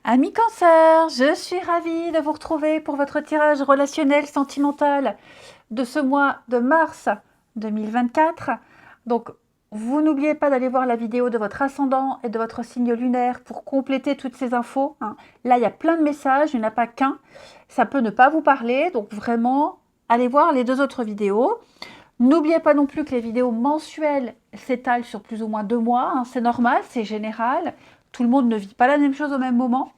Amis Cancer, je suis ravie de vous retrouver pour votre tirage relationnel sentimental de ce mois de mars 2024. Donc, vous n'oubliez pas d'aller voir la vidéo de votre ascendant et de votre signe lunaire pour compléter toutes ces infos. Là, il y a plein de messages, il n'y en a pas qu'un. Ça peut ne pas vous parler, donc vraiment, allez voir les deux autres vidéos. N'oubliez pas non plus que les vidéos mensuelles s'étalent sur plus ou moins 2 mois. C'est normal, c'est général. Tout le monde ne vit pas la même chose au même moment.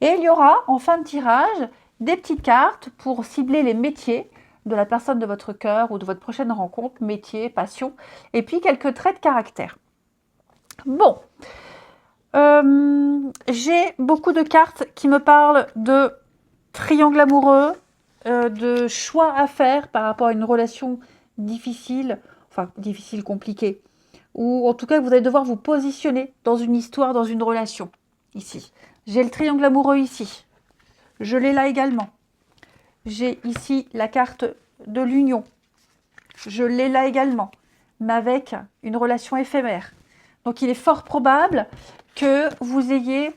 Et il y aura, en fin de tirage, des petites cartes pour cibler les métiers de la personne de votre cœur ou de votre prochaine rencontre, métier, passion, et puis quelques traits de caractère. Bon, j'ai beaucoup de cartes qui me parlent de triangle amoureux, de choix à faire par rapport à une relation difficile, enfin difficile, compliquée, ou en tout cas vous allez devoir vous positionner dans une histoire, dans une relation, ici. J'ai le triangle amoureux ici, je l'ai là également. J'ai ici la carte de l'union, je l'ai là également, mais avec une relation éphémère. Donc il est fort probable que vous ayez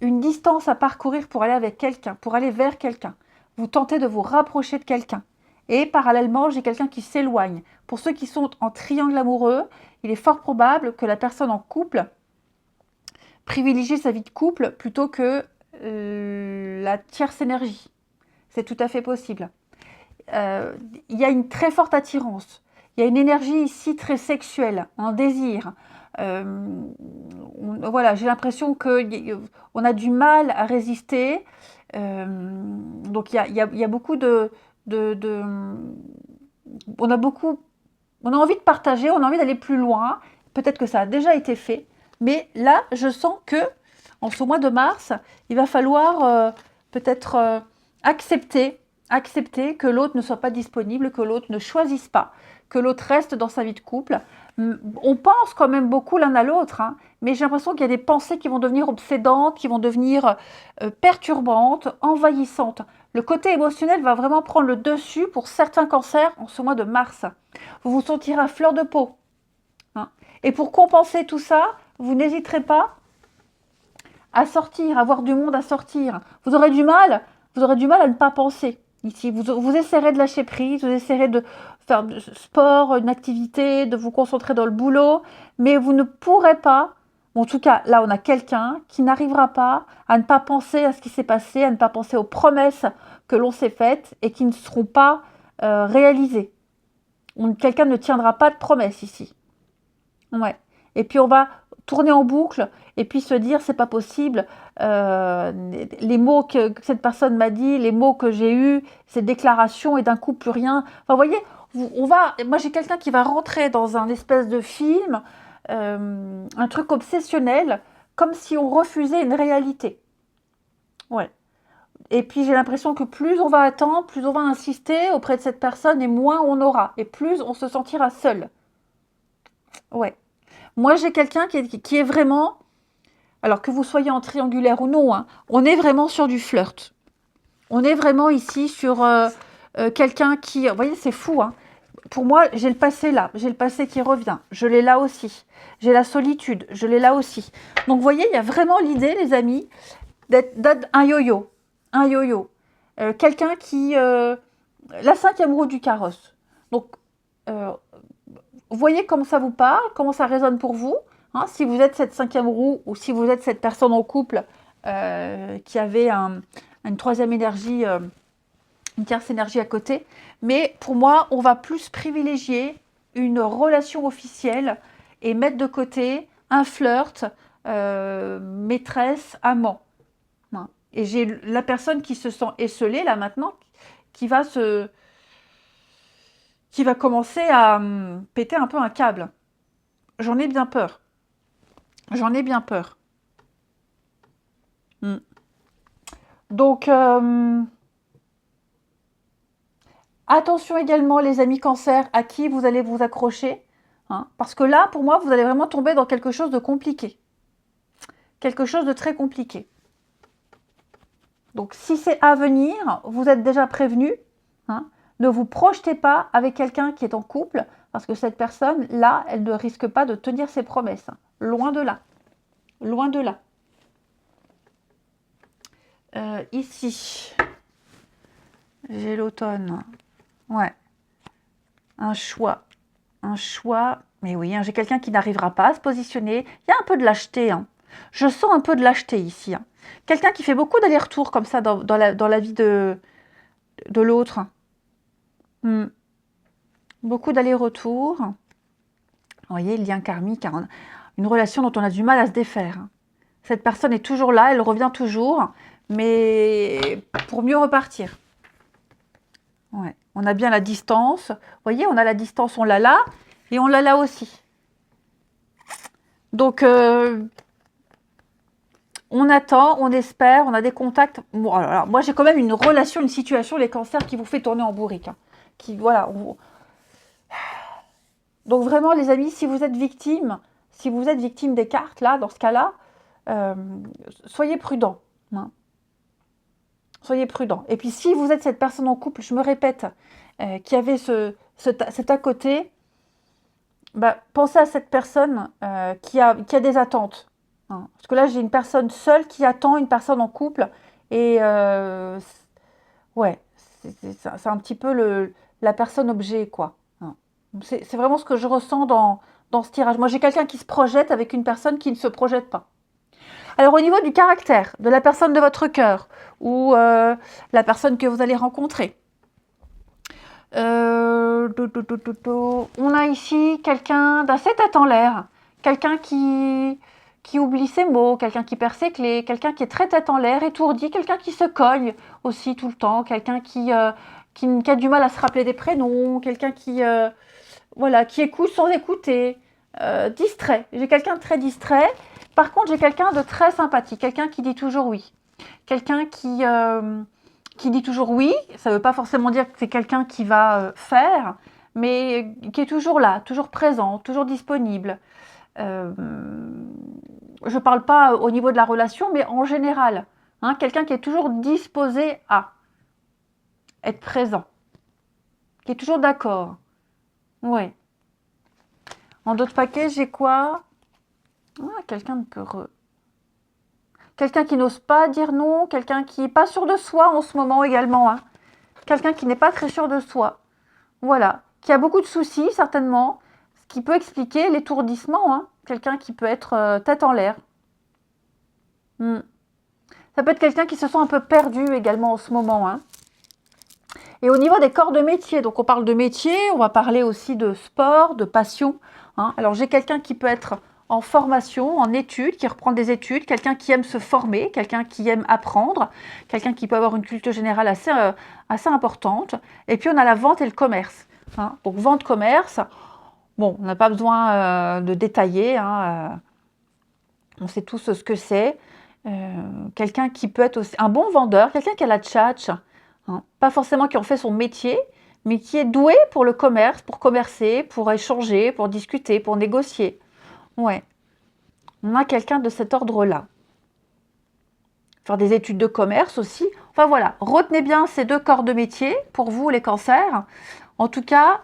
une distance à parcourir pour aller avec quelqu'un, pour aller vers quelqu'un. Vous tentez de vous rapprocher de quelqu'un. Et parallèlement, j'ai quelqu'un qui s'éloigne. Pour ceux qui sont en triangle amoureux, il est fort probable que la personne en couple privilégie sa vie de couple plutôt que la tierce énergie. C'est tout à fait possible. Il y a une très forte attirance. Il y a une énergie ici très sexuelle, un désir. Voilà, j'ai l'impression qu'on a du mal à résister. Donc il y a beaucoup on a envie de partager, on a envie d'aller plus loin. Peut-être que ça a déjà été fait, mais là, je sens que en ce mois de mars, il va falloir peut-être accepter que l'autre ne soit pas disponible, que l'autre ne choisisse pas, que l'autre reste dans sa vie de couple. On pense quand même beaucoup l'un à l'autre, mais j'ai l'impression qu'il y a des pensées qui vont devenir obsédantes, qui vont devenir perturbantes, envahissantes. Le côté émotionnel va vraiment prendre le dessus pour certains cancers en ce mois de mars. Vous vous sentirez à fleur de peau. Et pour compenser tout ça, vous n'hésiterez pas à sortir, à avoir du monde à sortir. Vous aurez du mal à ne pas penser. Ici, vous essaierez de lâcher prise, vous essaierez de faire du sport, une activité, de vous concentrer dans le boulot, mais vous ne pourrez pas, en tout cas là on a quelqu'un qui n'arrivera pas à ne pas penser à ce qui s'est passé, à ne pas penser aux promesses que l'on s'est faites et qui ne seront pas réalisées. Quelqu'un ne tiendra pas de promesses ici. Ouais. Et puis on va tourner en boucle et puis se dire c'est pas possible, les mots que cette personne m'a dit, les mots que j'ai eus, ces déclarations et d'un coup plus rien. Enfin, vous voyez, moi j'ai quelqu'un qui va rentrer dans un espèce de film, un truc obsessionnel, comme si on refusait une réalité. Ouais. Et puis j'ai l'impression que plus on va attendre, plus on va insister auprès de cette personne et moins on aura. Et plus on se sentira seul. Ouais. Moi, j'ai quelqu'un qui est vraiment, alors que vous soyez en triangulaire ou non, on est vraiment sur du flirt. On est vraiment ici sur quelqu'un qui, vous voyez, c'est fou. Pour moi, j'ai le passé là, j'ai le passé qui revient. Je l'ai là aussi. J'ai la solitude, je l'ai là aussi. Donc, vous voyez, il y a vraiment l'idée, les amis, d'être un yo-yo. Un yo-yo. Quelqu'un qui... la 5e roue du carrosse. Donc, vous voyez comment ça vous parle, comment ça résonne pour vous, si vous êtes cette 5e roue ou si vous êtes cette personne en couple qui avait une 3e énergie, une tierce énergie à côté. Mais pour moi, on va plus privilégier une relation officielle et mettre de côté un flirt, maîtresse, amant. Et j'ai la personne qui se sent esselée là maintenant, qui va commencer à péter un peu un câble. J'en ai bien peur. J'en ai bien peur. Donc, attention également les amis cancer à qui vous allez vous accrocher. Parce que là, pour moi, vous allez vraiment tomber dans quelque chose de compliqué. Quelque chose de très compliqué. Donc, si c'est à venir, vous êtes déjà prévenu. Ne vous projetez pas avec quelqu'un qui est en couple, parce que cette personne-là, elle ne risque pas de tenir ses promesses. Loin de là. Loin de là. Ici, j'ai l'automne. Ouais. Un choix. Un choix. Mais oui, hein, j'ai quelqu'un qui n'arrivera pas à se positionner. Il y a un peu de lâcheté. Hein. Je sens un peu de lâcheté ici. Hein. Quelqu'un qui fait beaucoup d'allers-retours comme ça dans la vie de l'autre. Hmm. Beaucoup d'allers-retours. Vous voyez, le lien karmique, hein, une relation dont on a du mal à se défaire. Hein. Cette personne est toujours là, elle revient toujours, mais pour mieux repartir. Ouais. On a bien la distance. Vous voyez, on a la distance, on l'a là, et on l'a là aussi. Donc, on attend, on espère, on a des contacts. Bon, alors, moi, j'ai quand même une relation, une situation, les cancers, qui vous fait tourner en bourrique. Hein. Qui, voilà. Donc, vraiment, les amis, si vous êtes victime des cartes, là, dans ce cas-là, soyez prudents. Hein. Soyez prudents. Et puis, si vous êtes cette personne en couple, je me répète, qui avait cet à côté, bah, pensez à cette personne qui a des attentes. Hein. Parce que là, j'ai une personne seule qui attend une personne en couple. Et ouais, c'est un petit peu la personne objet, quoi. Hein. C'est vraiment ce que je ressens dans ce tirage. Moi, j'ai quelqu'un qui se projette avec une personne qui ne se projette pas. Alors, au niveau du caractère de la personne de votre cœur ou la personne que vous allez rencontrer, on a ici quelqu'un d'assez tête en l'air, quelqu'un qui oublie ses mots, quelqu'un qui perd ses clés, quelqu'un qui est très tête en l'air, étourdi, quelqu'un qui se cogne aussi tout le temps, quelqu'un qui a du mal à se rappeler des prénoms, quelqu'un voilà, qui écoute sans écouter, distrait. J'ai quelqu'un de très distrait. Par contre, j'ai quelqu'un de très sympathique, quelqu'un qui dit toujours oui. Quelqu'un qui dit toujours oui, ça ne veut pas forcément dire que c'est quelqu'un qui va faire, mais qui est toujours là, toujours présent, toujours disponible. Je ne parle pas au niveau de la relation, mais en général. Hein, quelqu'un qui est toujours disposé à être présent, qui est toujours d'accord. Oui. En d'autres paquets, j'ai quoi? Quelqu'un de peureux. Quelqu'un qui n'ose pas dire non, quelqu'un qui n'est pas sûr de soi en ce moment également. Hein. Quelqu'un qui n'est pas très sûr de soi. Voilà. Qui a beaucoup de soucis, certainement. Ce qui peut expliquer l'étourdissement. Hein. Quelqu'un qui peut être tête en l'air. Ça peut être quelqu'un qui se sent un peu perdu également en ce moment. Hein. Et au niveau des corps de métier, donc on parle de métier, on va parler aussi de sport, de passion. Hein. Alors j'ai quelqu'un qui peut être en formation, en études, qui reprend des études, quelqu'un qui aime se former, quelqu'un qui aime apprendre, quelqu'un qui peut avoir une culture générale assez importante. Et puis on a la vente et le commerce. Hein. Donc vente, commerce, bon, on n'a pas besoin de détailler, hein, on sait tous ce que c'est. Quelqu'un qui peut être aussi un bon vendeur, quelqu'un qui a la tchatche, hein, pas forcément qui en fait son métier, mais qui est doué pour le commerce, pour commercer, pour échanger, pour discuter, pour négocier. Ouais, on a quelqu'un de cet ordre-là. Faire des études de commerce aussi. Enfin voilà, retenez bien ces deux corps de métier pour vous les cancers. En tout cas,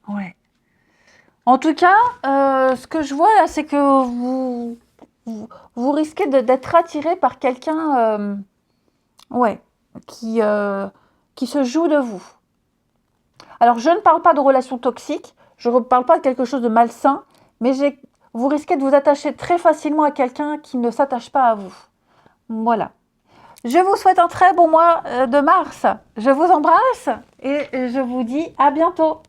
ouais. En tout cas, ce que je vois là, c'est que vous risquez d'être attiré par quelqu'un, ouais, qui se joue de vous. Alors, je ne parle pas de relations toxiques, je ne parle pas de quelque chose de malsain, mais vous risquez de vous attacher très facilement à quelqu'un qui ne s'attache pas à vous. Voilà. Je vous souhaite un très bon mois de mars. Je vous embrasse et je vous dis à bientôt.